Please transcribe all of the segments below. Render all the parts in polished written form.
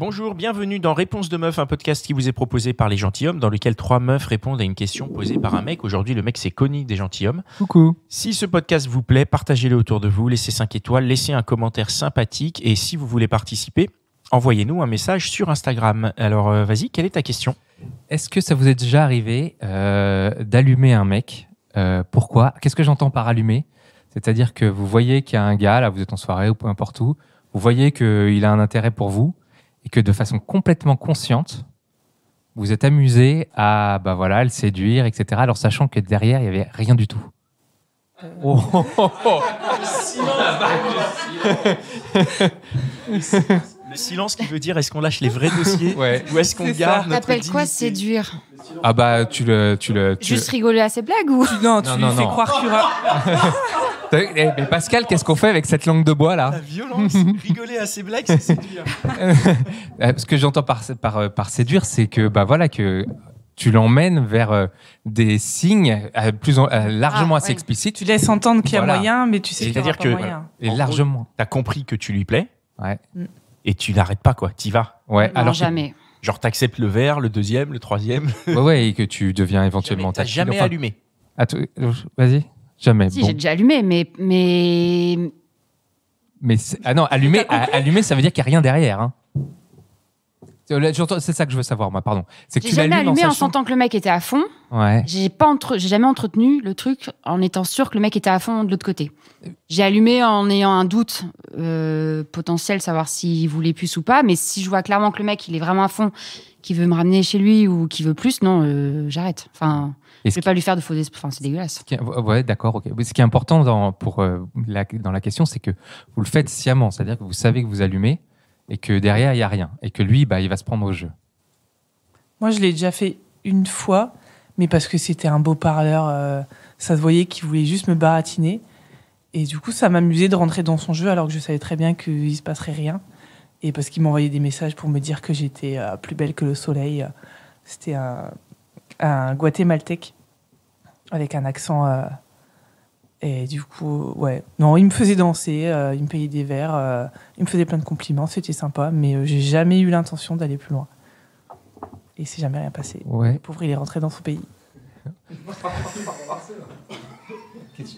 Bonjour, bienvenue dans Réponse de Meuf, un podcast qui vous est proposé par les gentilshommes, dans lequel 3 meufs répondent à une question posée par un mec. Aujourd'hui, le mec, c'est Connie des gentilshommes. Coucou. Si ce podcast vous plaît, partagez-le autour de vous, laissez 5 étoiles, laissez un commentaire sympathique. Et si vous voulez participer, envoyez-nous un message sur Instagram. Alors, vas-y, quelle est ta question ? Est-ce que ça vous est déjà arrivé d'allumer un mec Pourquoi ? Qu'est-ce que j'entends par allumer ? C'est-à-dire que vous voyez qu'il y a un gars, là vous êtes en soirée ou peu importe où, vous voyez qu'il a un intérêt pour vous et que de façon complètement consciente, vous êtes amusé à le séduire, etc. Alors sachant que derrière, il n'y avait rien du tout. Oh. Le silence qui veut dire est-ce qu'on lâche les vrais dossiers ou est-ce qu'on garde notre T'appelles dignité ? quoi séduire ? Ah bah tu le Juste rigoler à ses blagues ou ? Non, tu lui fais croire qu'il Mais Pascal, qu'est-ce qu'on fait avec cette langue de bois là ? La violence, rigoler à ses blagues, c'est séduire. Ce que j'entends par séduire, c'est que que tu l'emmènes vers des signes largement assez explicites. Tu laisses entendre qu'il y a moyen, mais tu sais qu'il n'y aura pas moyen. Et largement. T'as compris que tu lui plais Ouais. et tu n'arrêtes pas, quoi. T'y vas. Ouais. Non, alors jamais. Genre, t'acceptes le verre, le deuxième, le troisième. et que tu deviens éventuellement T'as jamais allumé. Vas-y. Jamais. Si, bon. j'ai déjà allumé, mais... Mais allumer, ça veut dire qu'il n'y a rien derrière. Hein. C'est ça que je veux savoir, moi, pardon. C'est que J'ai tu jamais l'allumes allumé en sachant... sentant que le mec était à fond. Ouais. J'ai jamais entretenu le truc en étant sûr que le mec était à fond de l'autre côté. J'ai allumé en ayant un doute potentiel, savoir s'il voulait plus ou pas. Mais si je vois clairement que le mec, il est vraiment à fond, qu'il veut me ramener chez lui ou qu'il veut plus, non, j'arrête. Enfin, je vais pas lui faire de faux espoirs. Enfin, c'est dégueulasse. Ouais, d'accord, ok. Ce qui est important dans la question, c'est que vous le faites sciemment. C'est-à-dire que vous savez que vous allumez et que derrière, il n'y a rien. Et que lui, il va se prendre au jeu. Moi, je l'ai déjà fait une fois, mais parce que c'était un beau parleur. Ça se voyait qu'il voulait juste me baratiner. Et du coup, ça m'amusait de rentrer dans son jeu alors que je savais très bien qu'il ne se passerait rien. Et parce qu'il m'envoyait des messages pour me dire que j'étais plus belle que le soleil. C'était un guatémaltèque avec un accent... Et du coup, ouais. Non, il me faisait danser, il me payait des verres, il me faisait plein de compliments, c'était sympa, mais j'ai jamais eu l'intention d'aller plus loin. Et c'est jamais rien passé. Ouais. Le pauvre, il est rentré dans son pays.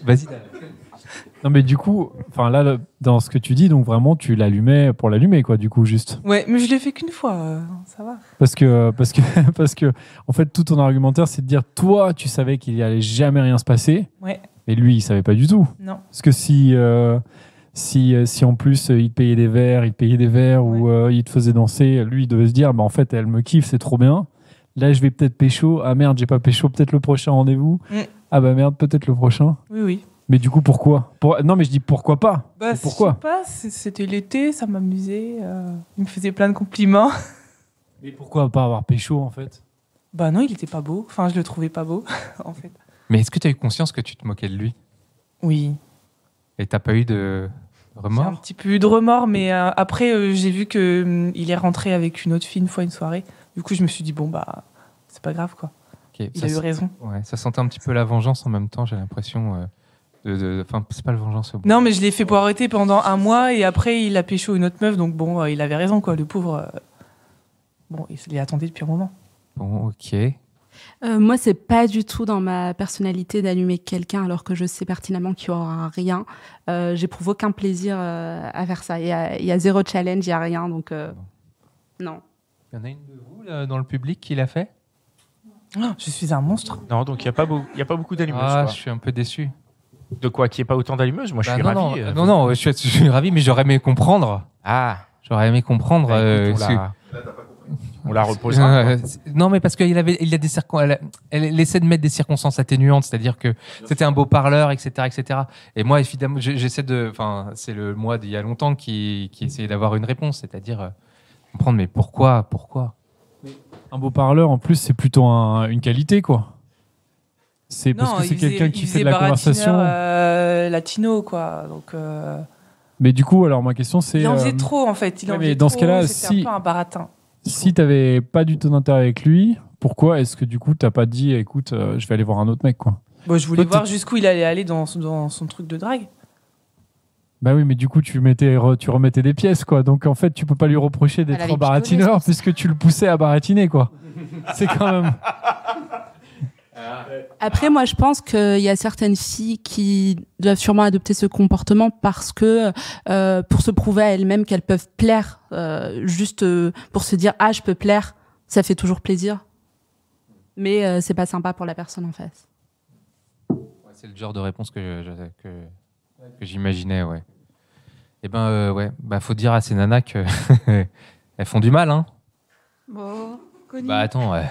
Vas-y. Non, mais du coup, là, dans ce que tu dis, donc vraiment, tu l'allumais pour l'allumer, quoi, du coup, juste. Ouais, mais je l'ai fait qu'une fois, ça va. Parce que, en fait, tout ton argumentaire, c'est de dire, toi, tu savais qu'il y allait jamais rien se passer. Ouais. Et lui, il savait pas du tout. Non. Parce que si en plus il te payait des verres ou il te faisait danser, lui, il devait se dire, en fait, elle me kiffe, c'est trop bien. Là, je vais peut-être pécho. Ah merde, j'ai pas pécho, peut-être le prochain rendez-vous. Ah bah merde, peut-être le prochain. Oui. Mais du coup, pourquoi ? Non, mais je dis pourquoi pas ? Pourquoi ? Je sais pas, c'était l'été, ça m'amusait. Il me faisait plein de compliments. Mais pourquoi pas avoir pécho, en fait ? Bah non, il était pas beau. Enfin, je le trouvais pas beau, en fait. Mais est-ce que tu as eu conscience que tu te moquais de lui ? Oui. Et t'as pas eu de remords ? J'ai un petit peu eu de remords, mais après, j'ai vu qu'il est rentré avec une autre fille une fois une soirée. Du coup, je me suis dit, c'est pas grave, quoi. Okay, il a eu raison. Ouais, ça sentait un petit peu la vengeance en même temps, j'ai l'impression. Enfin, c'est pas la vengeance. Non, mais je l'ai fait pour arrêter pendant 1 mois et après, il a pécho une autre meuf. Donc il avait raison, quoi. Le pauvre, il attendait depuis un moment. Bon, ok. Moi, c'est pas du tout dans ma personnalité d'allumer quelqu'un alors que je sais pertinemment qu'il n'y aura rien. J'éprouve aucun plaisir à faire ça. Il y a 0 challenge, il n'y a rien. Donc, non. Il y en a une de vous là, dans le public qui l'a fait ? Je suis un monstre. Non, donc il n'y a pas beaucoup d'allumeuses. Ah, je suis un peu déçu. De quoi ? Qu'il n'y ait pas autant d'allumeuses ? Moi, je suis ravi. Non, je suis ravi, mais j'aurais aimé comprendre. Ah. J'aurais aimé comprendre. On la reposera. Non, mais parce qu'il a elle essaie de mettre des circonstances atténuantes, c'est-à-dire que c'était un beau parleur, etc., etc. Et moi, évidemment, j'essaie c'est le moi d'il y a longtemps qui essayait d'avoir une réponse, c'est-à-dire comprendre, mais pourquoi Un beau parleur, en plus, c'est plutôt une qualité, quoi. C'est parce que c'est quelqu'un qui fait de la conversation. Latino, quoi. Donc. Mais du coup, alors ma question, c'est. Il en faisait trop, en fait. Mais dans ce cas-là, c'était un peu un baratin. Si t'avais pas du tout d'intérêt avec lui, pourquoi est-ce que du coup t'as pas dit, écoute, je vais aller voir un autre mec, quoi ? Je voulais voir jusqu'où il allait aller dans son truc de drague. Bah oui, mais du coup, tu remettais des pièces, quoi. Donc, en fait, tu peux pas lui reprocher d'être avait un baratineur picolé, puisque tu le poussais à baratiner, quoi. C'est quand même... Après, moi, je pense qu'il y a certaines filles qui doivent sûrement adopter ce comportement parce que pour se prouver à elles-mêmes qu'elles peuvent plaire, juste pour se dire « Ah, je peux plaire », ça fait toujours plaisir. Mais c'est pas sympa pour la personne en face. C'est le genre de réponse que j'imaginais, ouais. Eh ben, ouais, faut dire à ces nanas que elles font du mal, hein. Bon, connu. Bah attends, ouais.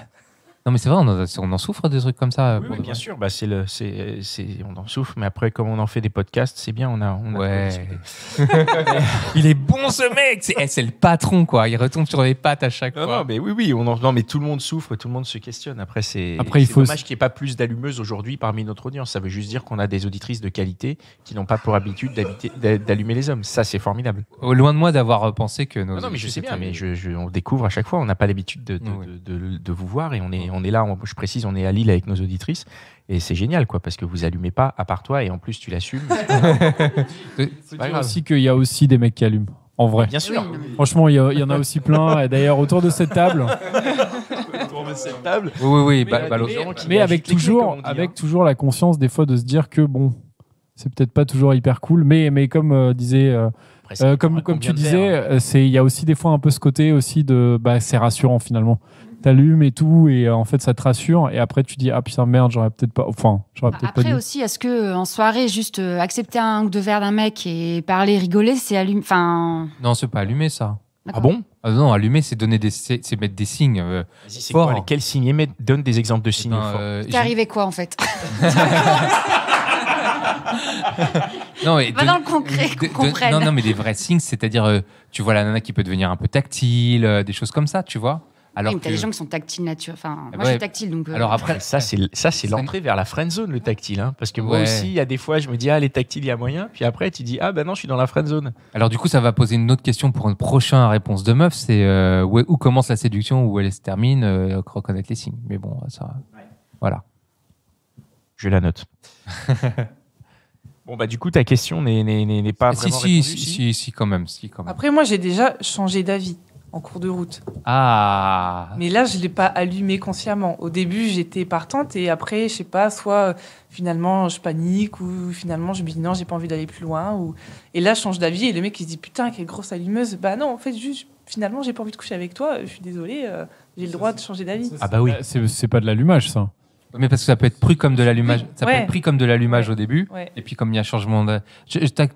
Non mais c'est vrai, on en souffre des trucs comme ça. Oui, bien sûr, bah, on en souffre, mais après, comme on en fait des podcasts, c'est bien, on a Ouais. Il est bon ce mec, c'est le patron quoi, il retombe sur les pattes à chaque fois. Non, mais oui, non, mais tout le monde souffre, tout le monde se questionne. Après, c'est dommage qu'il n'y ait pas plus d'allumeuses aujourd'hui parmi notre audience. Ça veut juste dire qu'on a des auditrices de qualité qui n'ont pas pour habitude d'allumer les hommes. Ça, c'est formidable. Loin de moi d'avoir pensé que nos... Non, mais je sais bien, mais on découvre à chaque fois. On n'a pas l'habitude de vous voir et on est là. Je précise, on est à Lille avec nos auditrices et c'est génial, quoi, parce que vous allumez pas à part toi et en plus tu l'assumes. C'est pas grave. Aussi qu'il y a aussi des mecs qui allument. En vrai. Bien sûr. Oui. Franchement, il y en a aussi plein. Et d'ailleurs, autour de cette table. Oui. Mais avec toujours la conscience des fois de se dire que bon, c'est peut-être pas toujours hyper cool. Mais comme disait, comme tu disais, il y a aussi des fois un peu ce côté aussi de, c'est rassurant finalement. T'allumes et tout, et en fait ça te rassure, et après tu dis ah putain merde, j'aurais peut-être pas Après dit. aussi, est-ce que en soirée juste accepter un ou deux verres d'un mec et parler, rigoler, c'est allumer, enfin... Non, c'est pas allumer ça. Ah bon? Non, allumer c'est c'est mettre des signes. Vas-y, c'est quoi, quels signes? Donne des exemples de signes forts. T'es arrivé quoi en fait? Non, mais dans le concret, qu'on comprenne. Non, mais des vrais signes, c'est-à-dire tu vois la nana qui peut devenir un peu tactile, des choses comme ça, tu vois. Alors oui, mais t'as des gens qui sont tactiles nature. Enfin, moi, ouais. je suis tactile, donc. Alors après, ça c'est l'entrée vers la friendzone, le tactile, hein, parce que moi aussi, il y a des fois, je me dis les tactiles, il y a moyen. Puis après, tu dis non, je suis dans la friendzone. Alors du coup, ça va poser une autre question pour une prochaine réponse de meuf. C'est où commence la séduction, où elle se termine, reconnaître les signes. Mais bon, ça, voilà. Je la note. Bon du coup, ta question n'est pas vraiment répondue. Si, quand même. Après, moi, j'ai déjà changé d'avis en cours de route. Ah. Mais là, je l'ai pas allumé consciemment. Au début, j'étais partante et après, je sais pas, soit finalement je panique ou finalement je me dis non, j'ai pas envie d'aller plus loin. Et là, je change d'avis et le mec il se dit putain, quelle grosse allumeuse. Bah non, en fait, juste finalement, j'ai pas envie de coucher avec toi. Je suis désolée, j'ai le droit de changer d'avis. Ah bah oui. C'est pas de l'allumage, ça. Mais parce que ça peut être pris comme de l'allumage. Ça peut être pris comme de l'allumage au début. Ouais. Et puis comme il y a changement de...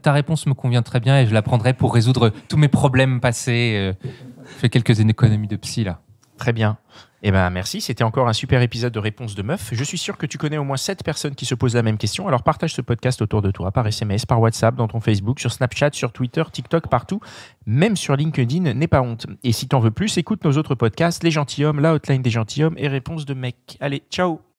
Ta réponse me convient très bien et je la prendrai pour résoudre tous mes problèmes passés. Je fais quelques économies de psy là. Très bien. Eh ben merci, c'était encore un super épisode de Réponse de Meuf. Je suis sûr que tu connais au moins 7 personnes qui se posent la même question. Alors partage ce podcast autour de toi, par SMS, par WhatsApp, dans ton Facebook, sur Snapchat, sur Twitter, TikTok, partout. Même sur LinkedIn, n'aie pas honte. Et si t'en veux plus, écoute nos autres podcasts, Les Gentilshommes, La Hotline des Gentilshommes et Réponse de Mec. Allez, ciao!